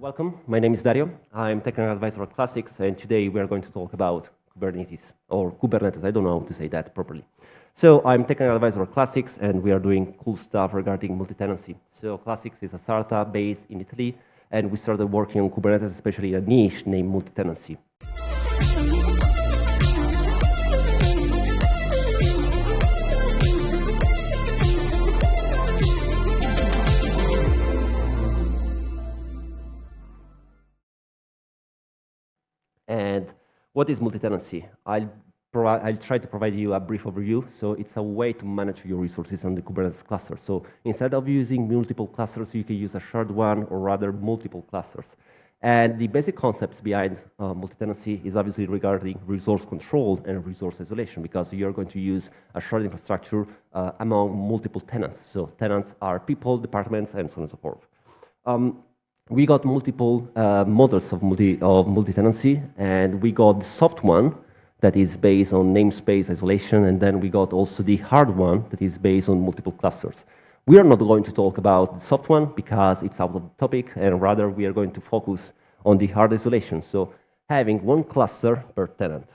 Welcome, my name is Dario. I'm technical advisor at Classics, and today we are going to talk about Kubernetes, or Kubernetes, I don't know how to say that properly. So I'm technical advisor at Classics, and we are doing cool stuff regarding multi-tenancy. So Classics is a startup based in Italy, and we started working on Kubernetes, especially a niche named multi-tenancy. And what is multi-tenancy? I'll try to provide you a brief overview. So it's a way to manage your resources on the Kubernetes cluster. So instead of using multiple clusters, you can use a shared one or rather multiple clusters. And the basic concepts behind multi-tenancy is obviously regarding resource control and resource isolation, because you're going to use a shared infrastructure among multiple tenants. So tenants are people, departments, and so on and so forth. We got multiple models of multi-tenancy, and we got the soft one that is based on namespace isolation, and then we got also the hard one that is based on multiple clusters. We are not going to talk about the soft one because it's out of the topic, and rather we are going to focus on the hard isolation, so having one cluster per tenant.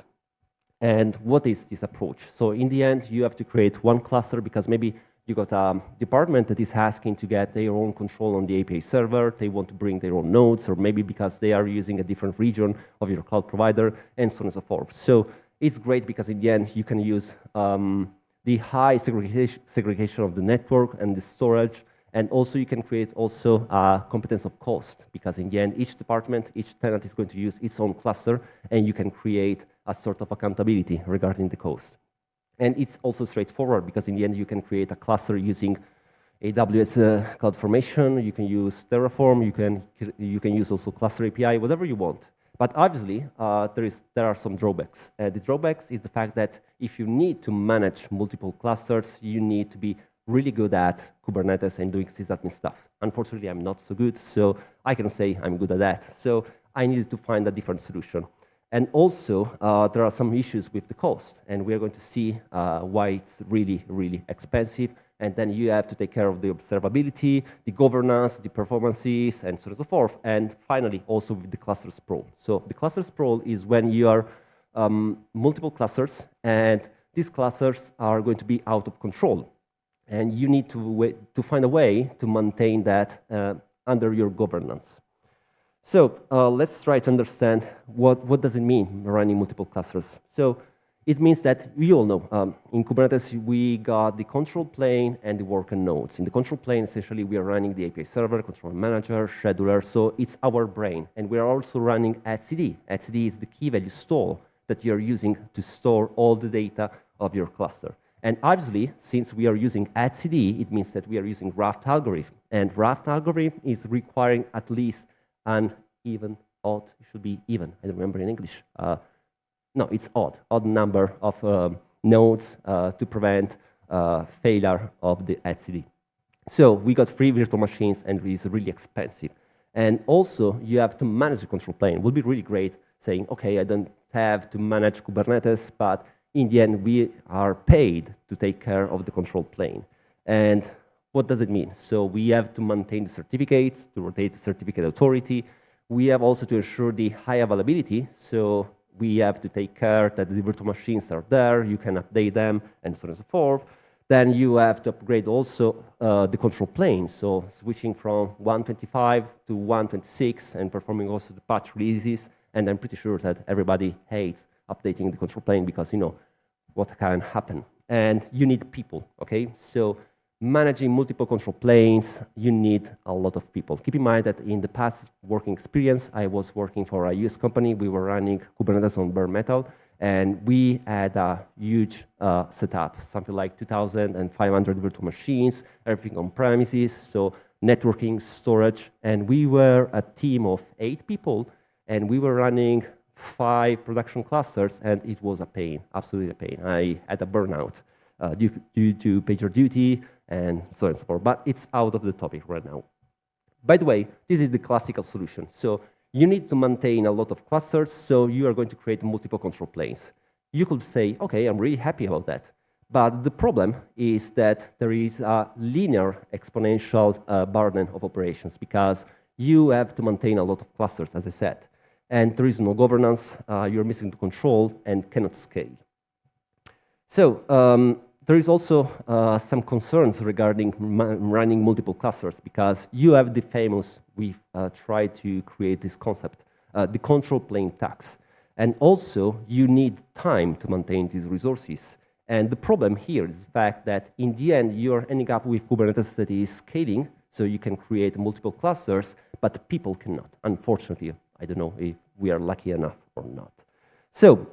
And what is this approach? So in the end, you have to create one cluster because maybe you got a department that is asking to get their own control on the API server, they want to bring their own nodes, or maybe because they are using a different region of your cloud provider, and so on and so forth. So it's great because in the end, you can use the high segregation of the network and the storage, and also you can create also a competence of cost, because in the end, each department, each tenant is going to use its own cluster, and you can create a sort of accountability regarding the cost. And it's also straightforward because in the end you can create a cluster using AWS CloudFormation, you can use Terraform, you can use also cluster API, whatever you want. But obviously there are some drawbacks. The drawbacks is the fact that if you need to manage multiple clusters, you need to be really good at Kubernetes and doing sysadmin stuff. Unfortunately, I'm not so good, so I can say I'm good at that. So I needed to find a different solution. And also, there are some issues with the cost, and we are going to see why it's really, really expensive. And then you have to take care of the observability, the governance, the performances, and so on and so forth. And finally, also with the cluster sprawl. So the cluster sprawl is when you are multiple clusters, and these clusters are going to be out of control. And you need to find a way to maintain that under your governance. So let's try to understand what does it mean running multiple clusters. So it means that we all know in Kubernetes we got the control plane and the worker nodes. In the control plane, essentially, we are running the API server, control manager, scheduler. So it's our brain, and we are also running etcd. Etcd is the key value store that you are using to store all the data of your cluster. And obviously, since we are using etcd, it means that we are using raft algorithm, and raft algorithm is requiring at least an even, odd, it should be even, I don't remember in English. No, it's odd number of nodes to prevent failure of the etcd. So we got free virtual machines, and it is really expensive. And also, you have to manage the control plane. It would be really great saying, okay, I don't have to manage Kubernetes, but in the end, we are paid to take care of the control plane. And what does it mean? So we have to maintain the certificates, to rotate the certificate authority. We have also to ensure the high availability. So we have to take care that the virtual machines are there, you can update them, and so on and so forth. Then you have to upgrade also the control plane. So switching from 125 to 126 and performing also the patch releases. And I'm pretty sure that everybody hates updating the control plane because you know what can happen. And you need people, okay? So managing multiple control planes, you need a lot of people. Keep in mind that in the past working experience, I was working for a US company. We were running Kubernetes on bare metal, and we had a huge setup, something like 2,500 virtual machines, everything on premises, so networking, storage, and we were a team of 8 people, and we were running 5 production clusters, and it was a pain, absolutely a pain. I had a burnout due to PagerDuty, and so on and so forth. But it's out of the topic right now. By the way, this is the classical solution. So you need to maintain a lot of clusters, so you are going to create multiple control planes. You could say, okay, I'm really happy about that. But the problem is that there is a linear exponential burden of operations because you have to maintain a lot of clusters, as I said. And there is no governance, you're missing the control, and cannot scale. So there is also some concerns regarding running multiple clusters, because you have the famous, we tried to create this concept, the control plane tax. And also, you need time to maintain these resources. And the problem here is the fact that in the end, you're ending up with Kubernetes that is scaling, so you can create multiple clusters, but people cannot. Unfortunately, I don't know if we are lucky enough or not. So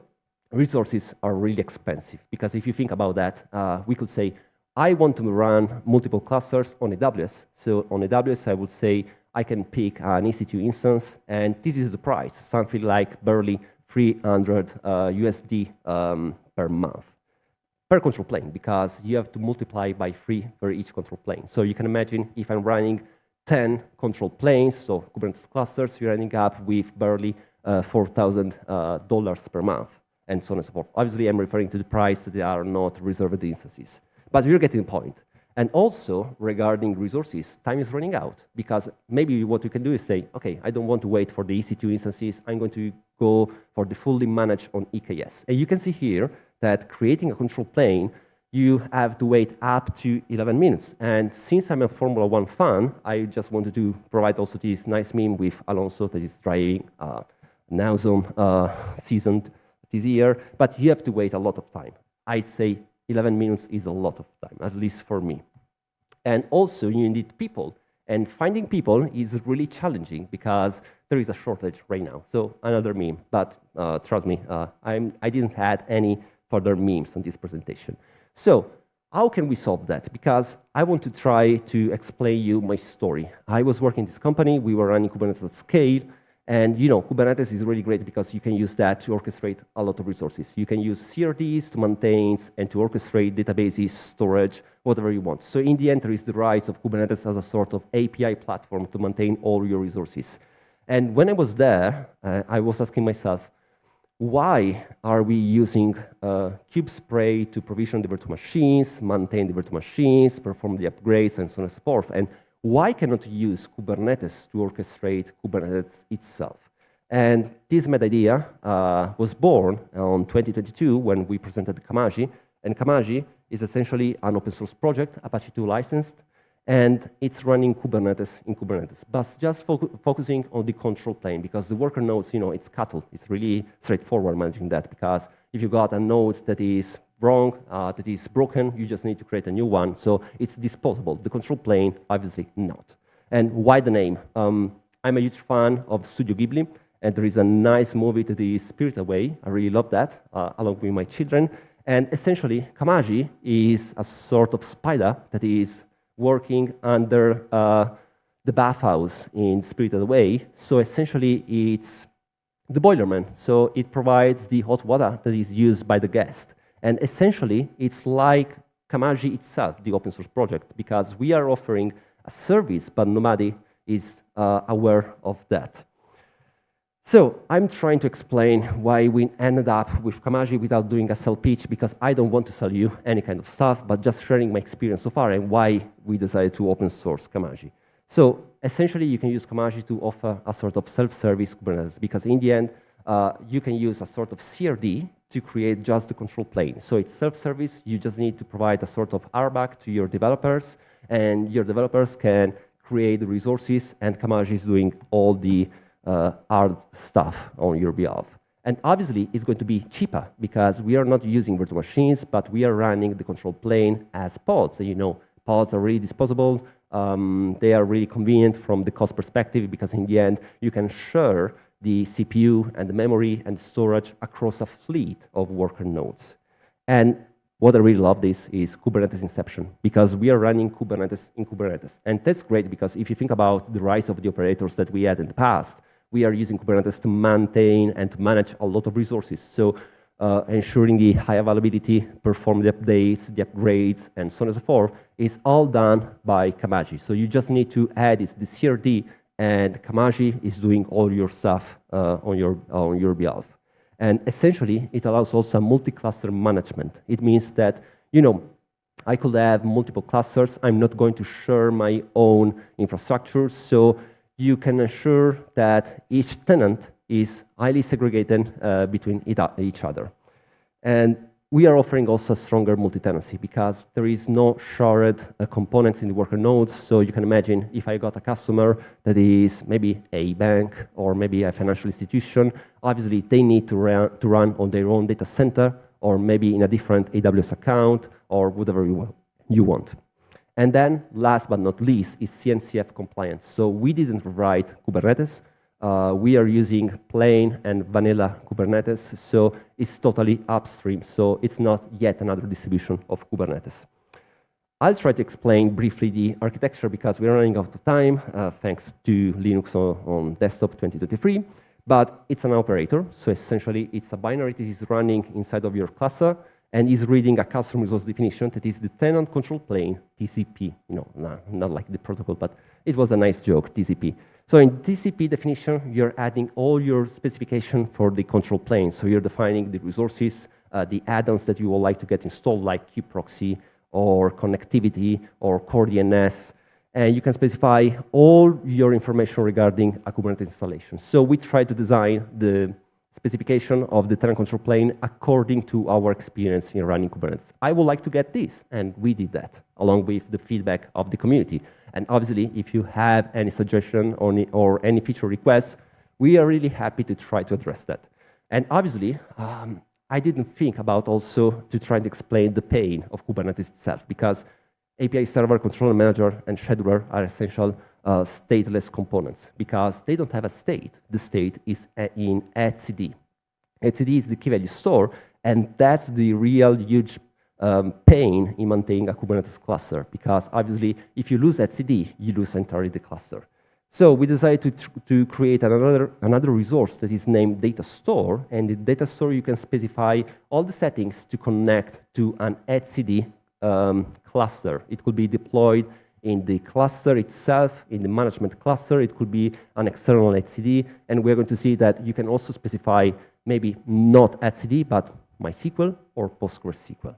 resources are really expensive, because if you think about that, we could say, I want to run multiple clusters on AWS. So on AWS, I would say I can pick an EC2 instance, and this is the price, something like barely 300 USD per month, per control plane, because you have to multiply by 3 for each control plane. So you can imagine if I'm running 10 control planes, so Kubernetes clusters, you're ending up with barely $4,000 per month, and so on and so forth. Obviously, I'm referring to the price that they are not reserved instances, but you're getting the point. And also, regarding resources, time is running out, because maybe what you can do is say, okay, I don't want to wait for the EC2 instances, I'm going to go for the fully managed on EKS. And you can see here that creating a control plane, you have to wait up to 11 minutes. And since I'm a Formula One fan, I just wanted to provide also this nice meme with Alonso that is driving now zone season this year, but you have to wait a lot of time. I say 11 minutes is a lot of time, at least for me. And also, you need people. And finding people is really challenging because there is a shortage right now. So another meme, but trust me, I didn't add any further memes on this presentation. So how can we solve that? Because I want to try to explain you my story. I was working in this company, we were running Kubernetes at scale, and you know, Kubernetes is really great because you can use that to orchestrate a lot of resources. You can use CRDs to maintain and to orchestrate databases, storage, whatever you want. So in the end, there is the rise of Kubernetes as a sort of API platform to maintain all your resources. And when I was there, I was asking myself, why are we using kube-spray to provision the virtual machines, maintain the virtual machines, perform the upgrades, and so on and so forth? And why cannot you use Kubernetes to orchestrate Kubernetes itself? And this mad idea was born in 2022 when we presented Kamaji. And Kamaji is essentially an open source project, Apache 2 licensed, and it's running Kubernetes in Kubernetes, but just focusing on the control plane, because the worker nodes, you know, it's cattle. It's really straightforward managing that, because if you got a node that is wrong, that is broken, you just need to create a new one. So it's disposable. The control plane, obviously not. And why the name? I'm a huge fan of Studio Ghibli, and there is a nice movie that is Spirited Away. I really love that, along with my children. And essentially, Kamaji is a sort of spider that is working under the bathhouse in Spirited Away. So essentially, it's the boilerman. So it provides the hot water that is used by the guest. And essentially, it's like Kamaji itself, the open source project, because we are offering a service, but nobody is aware of that. So I'm trying to explain why we ended up with Kamaji without doing a sell pitch, because I don't want to sell you any kind of stuff, but just sharing my experience so far and why we decided to open source Kamaji. So essentially, you can use Kamaji to offer a sort of self-service Kubernetes, because in the end, you can use a sort of CRD to create just the control plane. So it's self-service. You just need to provide a sort of RBAC to your developers, and your developers can create the resources, and Kamaji is doing all the hard stuff on your behalf. And obviously, it's going to be cheaper because we are not using virtual machines, but we are running the control plane as pods. So, you know, pods are really disposable. They are really convenient from the cost perspective, because in the end, you can share the CPU and the memory and storage across a fleet of worker nodes. And what I really love this is KubeInception, because we are running Kubernetes in Kubernetes. And that's great, because if you think about the rise of the operators that we had in the past, we are using Kubernetes to maintain and to manage a lot of resources. So ensuring the high availability, perform the updates, the upgrades, and so on and so forth, is all done by Kamaji. So you just need to add the CRD, and Kamaji is doing all your stuff on your behalf. And essentially, it allows also multi-cluster management. It means that, you know, I could have multiple clusters. I'm not going to share my own infrastructure. So you can ensure that each tenant is highly segregated between each other. And we are offering also stronger multi-tenancy because there is no shared components in the worker nodes. So you can imagine if I got a customer that is maybe a bank or maybe a financial institution, obviously they need to run on their own data center or maybe in a different AWS account or whatever you want. And then last but not least is CNCF compliance. So we didn't write Kubernetes. We are using plain and vanilla Kubernetes, so it's totally upstream. So it's not yet another distribution of Kubernetes. I'll try to explain briefly the architecture because we're running out of time, thanks to Linux on desktop 2023. But it's an operator, so essentially it's a binary that is running inside of your cluster and is reading a custom resource definition that is the tenant control plane, TCP. Not like the protocol, but it was a nice joke, TCP. So in TCP definition, you're adding all your specification for the control plane. So you're defining the resources, the add-ons that you would like to get installed, like kubeproxy or connectivity or core DNS. And you can specify all your information regarding a Kubernetes installation. So we try to design the specification of the tenant control plane according to our experience in running Kubernetes. I would like to get this, and we did that, along with the feedback of the community. And obviously, if you have any suggestion or any feature requests, we are really happy to try to address that. And obviously, I didn't think about also to try to explain the pain of Kubernetes itself, because API server, controller manager, and scheduler are essential stateless components because they don't have a state. The state is in etcd. Etcd is the key value store, and that's the real huge pain in maintaining a Kubernetes cluster because obviously if you lose etcd, you lose entirely the cluster. So we decided to create another resource that is named data store, and in data store you can specify all the settings to connect to an etcd cluster. It could be deployed in the cluster itself, in the management cluster. It could be an external etcd, and we're going to see that you can also specify maybe not etcd, but MySQL or PostgreSQL.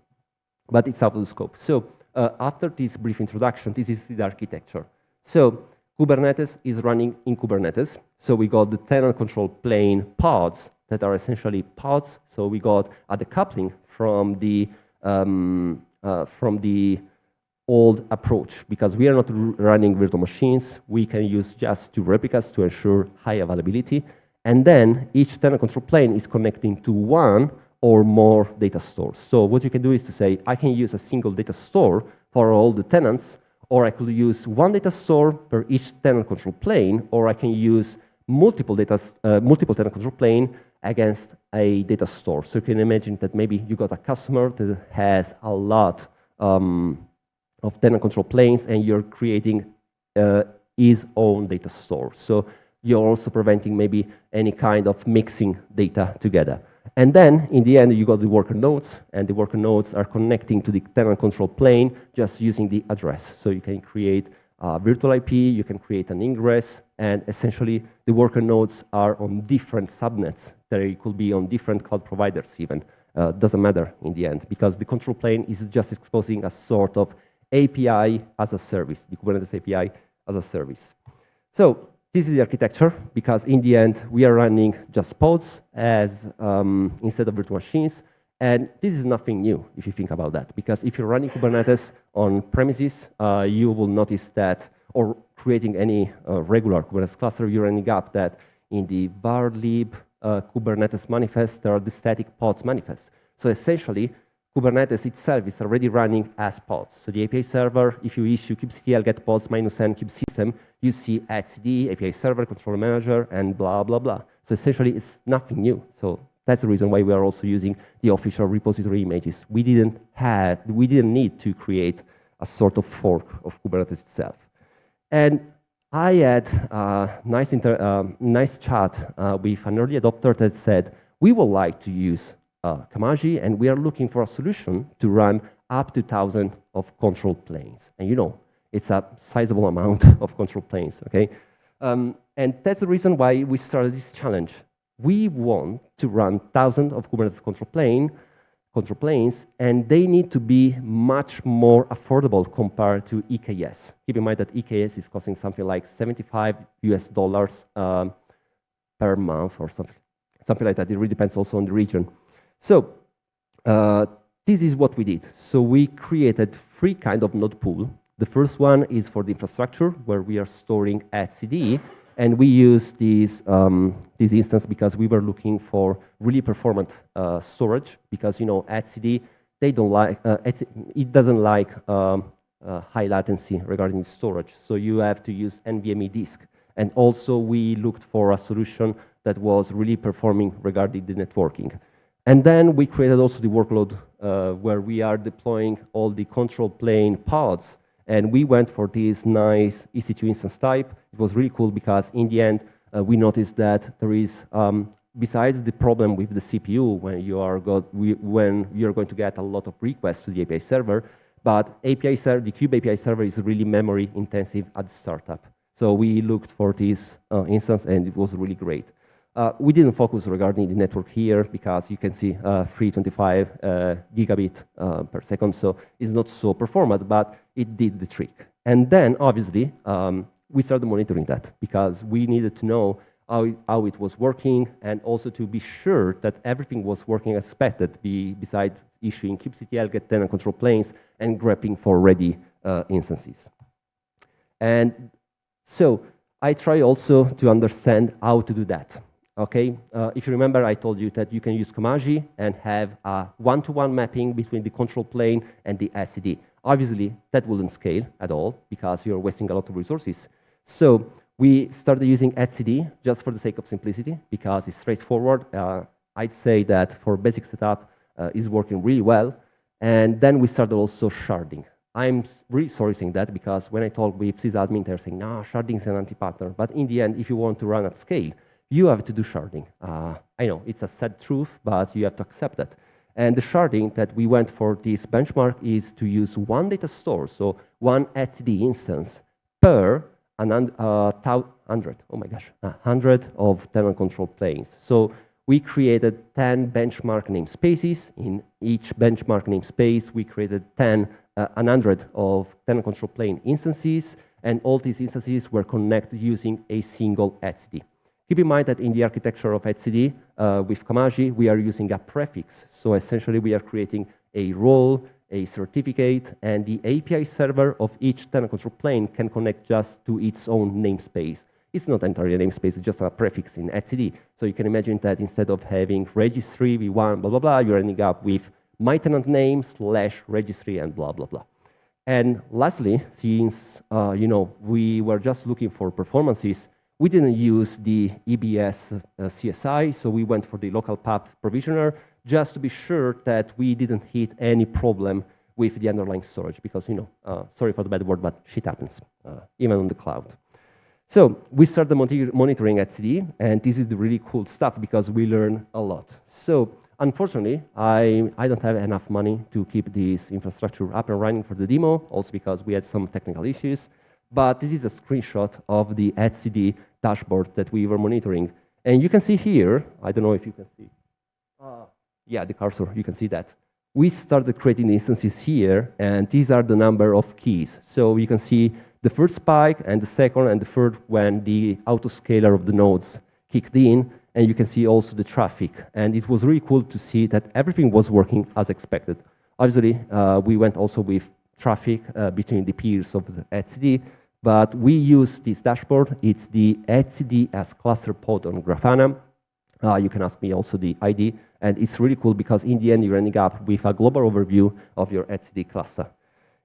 But it's out of the scope. So after this brief introduction, this is the architecture. So Kubernetes is running in Kubernetes. So we got the tenant control plane pods that are essentially pods. So we got a decoupling from the old approach because we are not running virtual machines. We can use just 2 replicas to ensure high availability. And then each tenant control plane is connecting to one or more data stores. So what you can do is to say, I can use a single data store for all the tenants, or I could use one data store per each tenant control plane, or I can use multiple tenant control plane against a data store. So you can imagine that maybe you got a customer that has a lot of tenant control planes, and you're creating his own data store. So you're also preventing maybe any kind of mixing data together. And then, in the end, you got the worker nodes, and the worker nodes are connecting to the tenant control plane just using the address. So you can create a virtual IP, you can create an ingress, and essentially the worker nodes are on different subnets. They could be on different cloud providers even. Doesn't matter in the end, because the control plane is just exposing a sort of API as a service, the Kubernetes API as a service. So this is the architecture, because in the end, we are running just pods as instead of virtual machines. And this is nothing new, if you think about that, because if you're running Kubernetes on premises, you will notice that, or creating any regular Kubernetes cluster, you're ending up that in the varlib Kubernetes manifest, there are the static pods manifests. So essentially, Kubernetes itself is already running as pods. So the API server, if you issue kubectl get pods -n kubesystem, you see etcd, API server, controller manager, and blah, blah, blah. So essentially, it's nothing new. So that's the reason why we are also using the official repository images. We didn't need to create a sort of fork of Kubernetes itself. And I had a nice chat with an early adopter that said, we would like to use Kamaji, and we are looking for a solution to run up to 1,000 of control planes. And you know, it's a sizable amount of control planes, okay? And that's the reason why we started this challenge. We want to run 1,000 of Kubernetes control plane control planes, and they need to be much more affordable compared to EKS. Keep in mind that EKS is costing something like $75 per month or something like that. It really depends also on the region. So this is what we did. So we created 3 kinds of node pool. The first one is for the infrastructure, where we are storing etcd, and we use this instance because we were looking for really performant storage, because etcd, they don't like it doesn't like high latency regarding storage, so you have to use NVMe disk. And also we looked for a solution that was really performing regarding the networking. And then we created also the workload where we are deploying all the control plane pods. And we went for this nice EC2 instance type. It was really cool because in the end, we noticed that there is, besides the problem with the CPU when you're going to get a lot of requests to the API server, but the Kube API server is really memory intensive at the startup. So we looked for this instance, and it was really great. We didn't focus regarding the network here because you can see 325 gigabit per second, so it's not so performant, but it did the trick. And then, obviously, we started monitoring that because we needed to know how it was working, and also to be sure that everything was working as expected, besides issuing kubectl, get tenant control planes, and grepping for ready instances. And so I try also to understand how to do that. Okay, if you remember, I told you that you can use Komaji and have a one-to-one mapping between the control plane and the etcd. Obviously, that wouldn't scale at all because you're wasting a lot of resources. So we started using etcd just for the sake of simplicity because it's straightforward. I'd say that for basic setup, it's working really well. And then we started also sharding. I'm really sorry saying that because when I talk with sysadmin, they're saying, no, sharding is an anti-pattern. But in the end, if you want to run at scale, you have to do sharding. I know, it's a sad truth, but you have to accept that. And the sharding that we went for this benchmark is to use one data store, so one etcd instance per 100 of tenant control planes. So we created 10 benchmark namespaces. In each benchmark namespace, we created 100 of tenant control plane instances, and all these instances were connected using a single etcd. Keep in mind that in the architecture of etcd, with Komaji, we are using a prefix. So essentially, we are creating a role, a certificate, and the API server of each tenant control plane can connect just to its own namespace. It's not entirely a namespace, it's just a prefix in etcd. So you can imagine that instead of having registry, v1, blah, blah, blah, you're ending up with my tenant name / registry and blah, blah, blah. And lastly, since we were just looking for performances, we didn't use the EBS CSI, so we went for the local path provisioner just to be sure that we didn't hit any problem with the underlying storage because, sorry for the bad word, but shit happens, even on the cloud. So we started monitoring etcd, and this is the really cool stuff because we learn a lot. So unfortunately, I don't have enough money to keep this infrastructure up and running for the demo, also because we had some technical issues. But this is a screenshot of the etcd dashboard that we were monitoring. And you can see here, I don't know if you can see. Yeah, the cursor, you can see that. We started creating instances here, and these are the number of keys. So you can see the first spike, and the second, and the third when the autoscaler of the nodes kicked in. And you can see also the traffic. And it was really cool to see that everything was working as expected. Obviously, we went also with traffic between the peers of the etcd, but we use this dashboard. It's the etcd as cluster pod on Grafana. You can ask me also the ID, and it's really cool because in the end you're ending up with a global overview of your etcd cluster.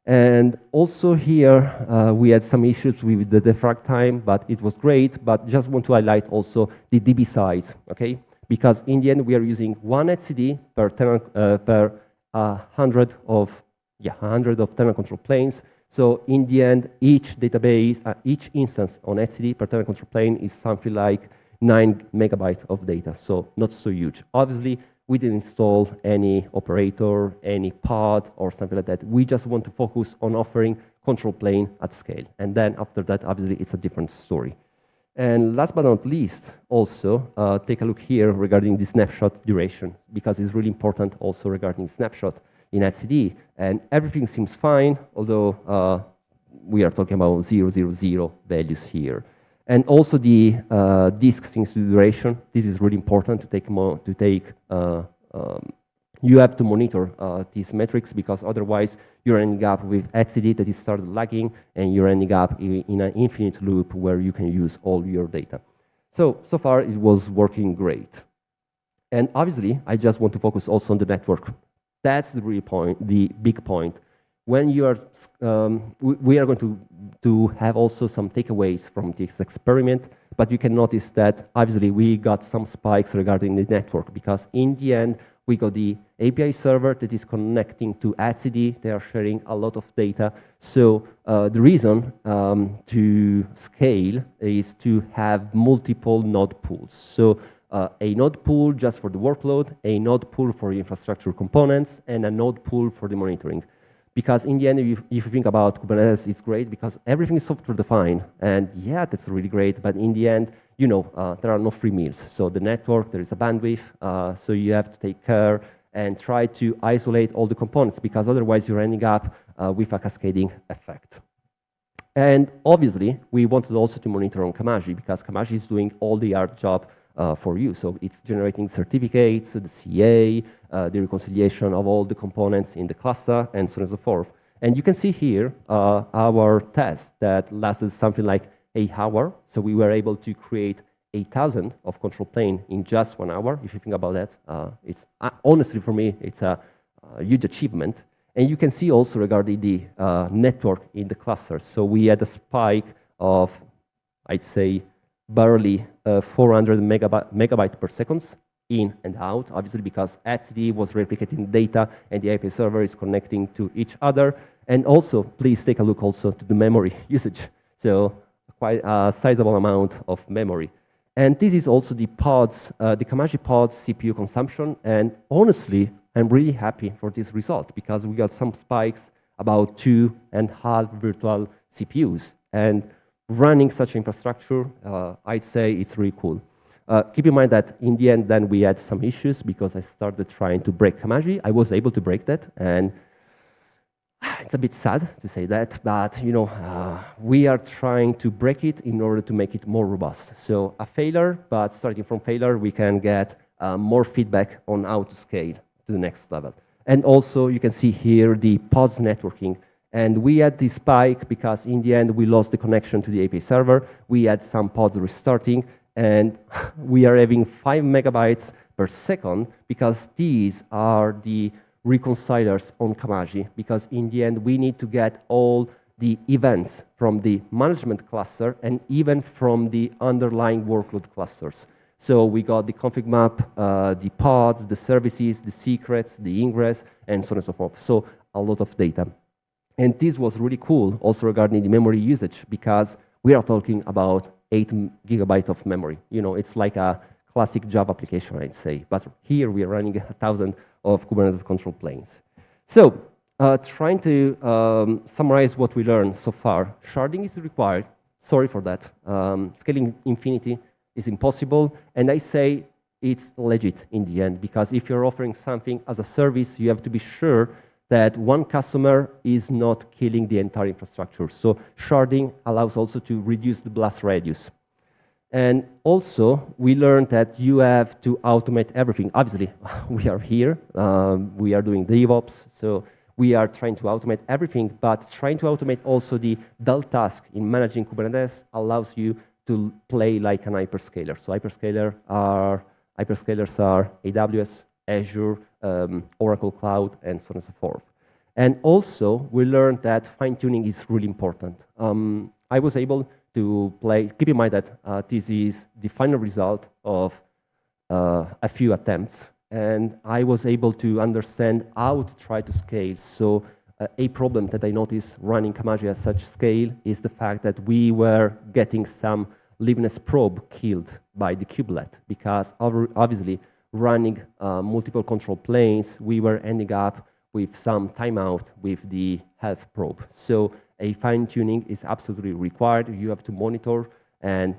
And also here we had some issues with the defrag time, but it was great. But just want to highlight also the DB size, okay? Because in the end we are using one etcd per 100 of 100 tenant control planes. So in the end, each database, each instance on etcd per tenant control plane is something like 9 megabytes of data, so not so huge. Obviously, we didn't install any operator, any pod, or something like that. We just want to focus on offering control plane at scale. And then after that, obviously, it's a different story. And last but not least, also, take a look here regarding the snapshot duration, because it's really important also regarding snapshot in etcd. And everything seems fine, although we are talking about 000 values here. And also the disk sync duration. This is really important to take you have to monitor these metrics, because otherwise you're ending up with etcd that is started lagging, and you're ending up in an infinite loop where you can use all your data. So far it was working great. And obviously, I just want to focus also on the network. That's the real point, the big point. When you are, we are going to have also some takeaways from this experiment, but you can notice that obviously we got some spikes regarding the network, because in the end, we got the API server that is connecting to etcd. They are sharing a lot of data. So the reason to scale is to have multiple node pools. So a node pool just for the workload, a node pool for the infrastructure components, and a node pool for the monitoring. Because in the end, if you think about Kubernetes, it's great because everything is software defined. And yeah, that's really great. But in the end, you know, there are no free meals. So the network, there is a bandwidth. So you have to take care and try to isolate all the components, because otherwise you're ending up with a cascading effect. And obviously, we wanted also to monitor on Kamaji, because Kamaji is doing all the hard job for you. So it's generating certificates, the CA, the reconciliation of all the components in the cluster, and so on and so forth. And you can see here our test that lasted something like 8 hours. So we were able to create 8,000 of control plane in just 1 hour. If you think about that, it's honestly for me, it's a huge achievement. And you can see also regarding the network in the cluster. So we had a spike of, I'd say, barely 400 megabytes per second in and out, obviously because etcd was replicating data and the API server is connecting to each other. And also, please take a look also to the memory usage. So quite a sizable amount of memory. And this is also the pods, the Kamaji pods CPU consumption. And honestly, I'm really happy for this result, because we got some spikes about 2.5 virtual CPUs. And running such infrastructure, I'd say it's really cool. Keep in mind that in the end, then we had some issues because I started trying to break Kamaji. I was able to break that, and it's a bit sad to say that, but you know, we are trying to break it in order to make it more robust. So a failure, but starting from failure, we can get more feedback on how to scale to the next level. And also, you can see here the pods networking. And we had this spike because in the end, we lost the connection to the API server. We had some pods restarting, and we are having 5 megabytes per second because these are the reconcilers on Kamaji, because in the end, we need to get all the events from the management cluster and even from the underlying workload clusters. So we got the config map, the pods, the services, the secrets, the ingress, and so on and so forth. So a lot of data. And this was really cool also regarding the memory usage, because we are talking about 8 gigabytes of memory. You know, it's like a classic Java application, I'd say. But here we are running 1,000 of Kubernetes control planes. So trying to summarize what we learned so far, sharding is required. Sorry for that. Scaling infinity is impossible. And I say it's legit in the end, because if you're offering something as a service, you have to be sure that one customer is not killing the entire infrastructure. So sharding allows also to reduce the blast radius. And also, we learned that you have to automate everything. Obviously, we are here. We are doing DevOps. So we are trying to automate everything, but trying to automate also the dull task in managing Kubernetes allows you to play like an hyperscaler. So hyperscalers are AWS, Azure, Oracle Cloud, and so on and so forth. And also, we learned that fine-tuning is really important. I was able to play, keep in mind that this is the final result of a few attempts, and I was able to understand how to try to scale. So a problem that I noticed running Kamaji at such scale is the fact that we were getting some liveness probe killed by the kubelet, because obviously running multiple control planes, we were ending up with some timeout with the health probe. So a fine-tuning is absolutely required. You have to monitor And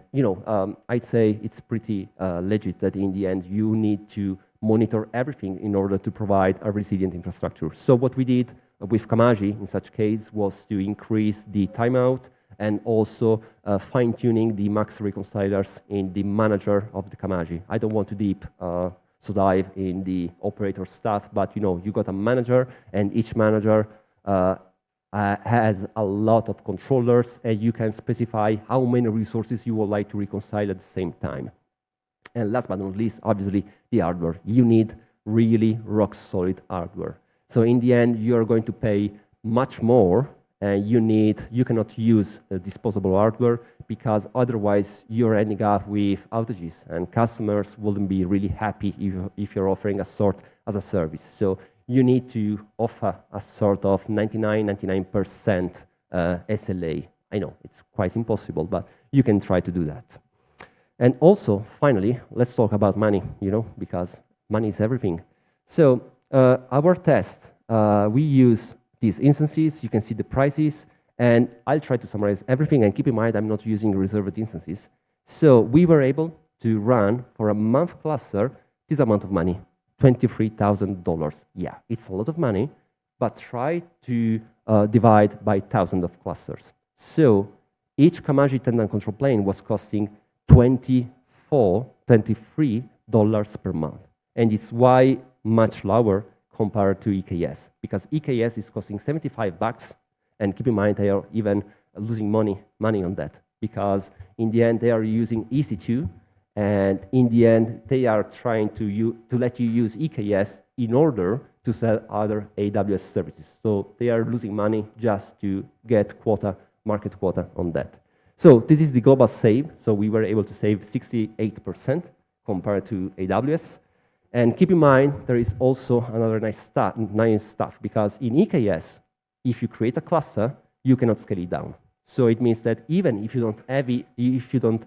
I'd say it's pretty legit that in the end you need to monitor everything in order to provide a resilient infrastructure. So what we did with Kamaji in such case was to increase the timeout and also fine-tuning the max reconcilers in the manager of the Kamaji. I don't want to dive in the operator stuff, but you got a manager, and each manager has a lot of controllers, and you can specify how many resources you would like to reconcile at the same time. And last but not least, obviously, the hardware. You need really rock-solid hardware. So in the end, you're going to pay much more, and you cannot use disposable hardware because otherwise you're ending up with outages, and customers wouldn't be really happy if you're offering a sort as a service. So you need to offer a sort of 99% SLA. I know it's quite impossible, but you can try to do that. And also, finally, let's talk about money, because money is everything. So our test, we use these instances. You can see the prices, and I'll try to summarize everything. And keep in mind, I'm not using reserved instances. So we were able to run for a month cluster this amount of money, $23,000. Yeah, it's a lot of money, but try to divide by thousands of clusters. So each Kamaji tenant control plane was costing $23 per month. And it's why much lower compared to EKS, because EKS is costing $75, and keep in mind they are even losing money on that, because in the end they are using EC2, and in the end they are trying to let you use EKS in order to sell other AWS services. So they are losing money just to get market quota on that. So this is the global save. So we were able to save 68% compared to AWS. And keep in mind, there is also another nice stuff, because in EKS, if you create a cluster, you cannot scale it down. So it means that even if you don't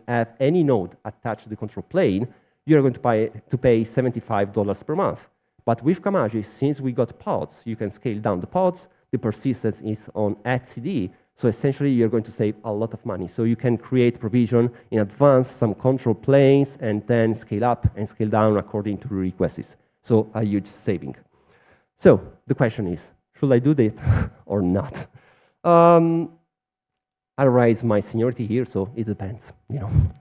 have any node attached to the control plane, you're going to pay $75 per month. But with Kamaji, since we got pods, you can scale down the pods. The persistence is on etcd. So essentially, you're going to save a lot of money. So you can create provision in advance, some control planes, and then scale up and scale down according to the requests. So a huge saving. So the question is, should I do that or not? I raise my seniority here, so it depends.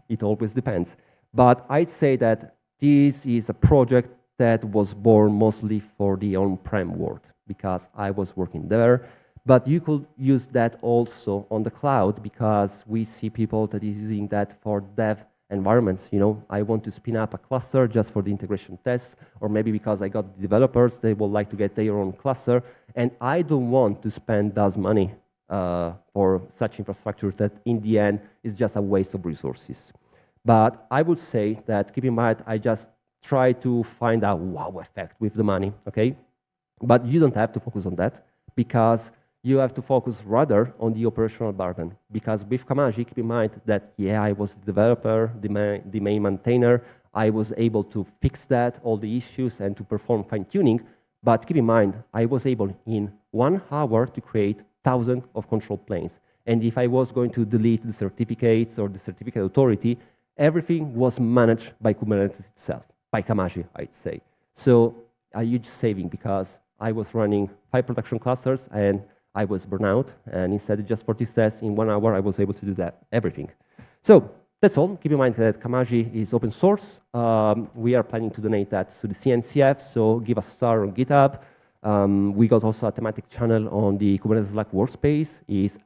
It always depends. But I'd say that this is a project that was born mostly for the on-prem world, because I was working there. But you could use that also on the cloud, because we see people that is using that for dev environments. I want to spin up a cluster just for the integration tests, or maybe because I got the developers, they would like to get their own cluster, and I don't want to spend those money for such infrastructure that in the end is just a waste of resources. But I would say that, keep in mind, I just try to find a wow effect with the money, okay? But you don't have to focus on that, because you have to focus rather on the operational burden. Because with Kamaji, keep in mind that, I was the developer, the main maintainer. I was able to fix that, all the issues, and to perform fine-tuning. But keep in mind, I was able in 1 hour to create thousands of control planes. And if I was going to delete the certificates or the certificate authority, everything was managed by Kubernetes itself, by Kamaji, I'd say. So a huge saving, because I was running 5 production clusters and I was burnt out, and instead just for this test, in 1 hour, I was able to do everything. So that's all. Keep in mind that Kamaji is open source. We are planning to donate that to the CNCF, so give us a star on GitHub. We got also a thematic channel on the Kubernetes Slack workspace, is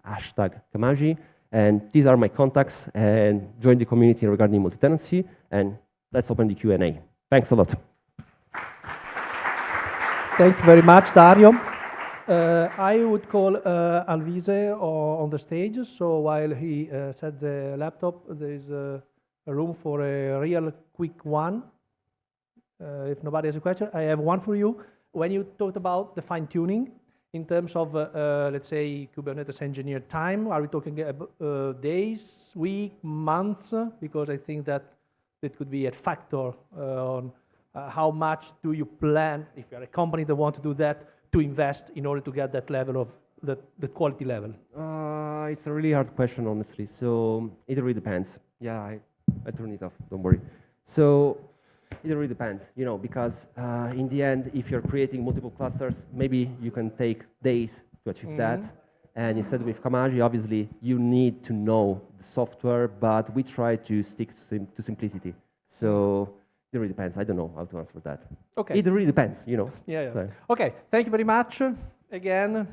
#Kamaji. And these are my contacts, and join the community regarding multi-tenancy, and let's open the Q&A. Thanks a lot. Thank you very much, Dario. I would call Alvise on the stage. So while he sets the laptop, there is a room for a real quick one. If nobody has a question, I have one for you. When you talked about the fine-tuning in terms of, let's say, Kubernetes engineer time, are we talking days, week, months? Because I think that it could be a factor on how much do you plan, if you're a company that want to do that, to invest in order to get that level of the quality level? It's a really hard question, honestly. So it really depends. Yeah, I turn it off, don't worry. So it really depends, you know, because in the end, if you're creating multiple clusters, maybe you can take days to achieve that. And instead with Kamaji, obviously, you need to know the software, but we try to stick to simplicity. So it really depends. I don't know how to answer that. Okay. It really depends, you know. Yeah, yeah. So. Okay, thank you very much again.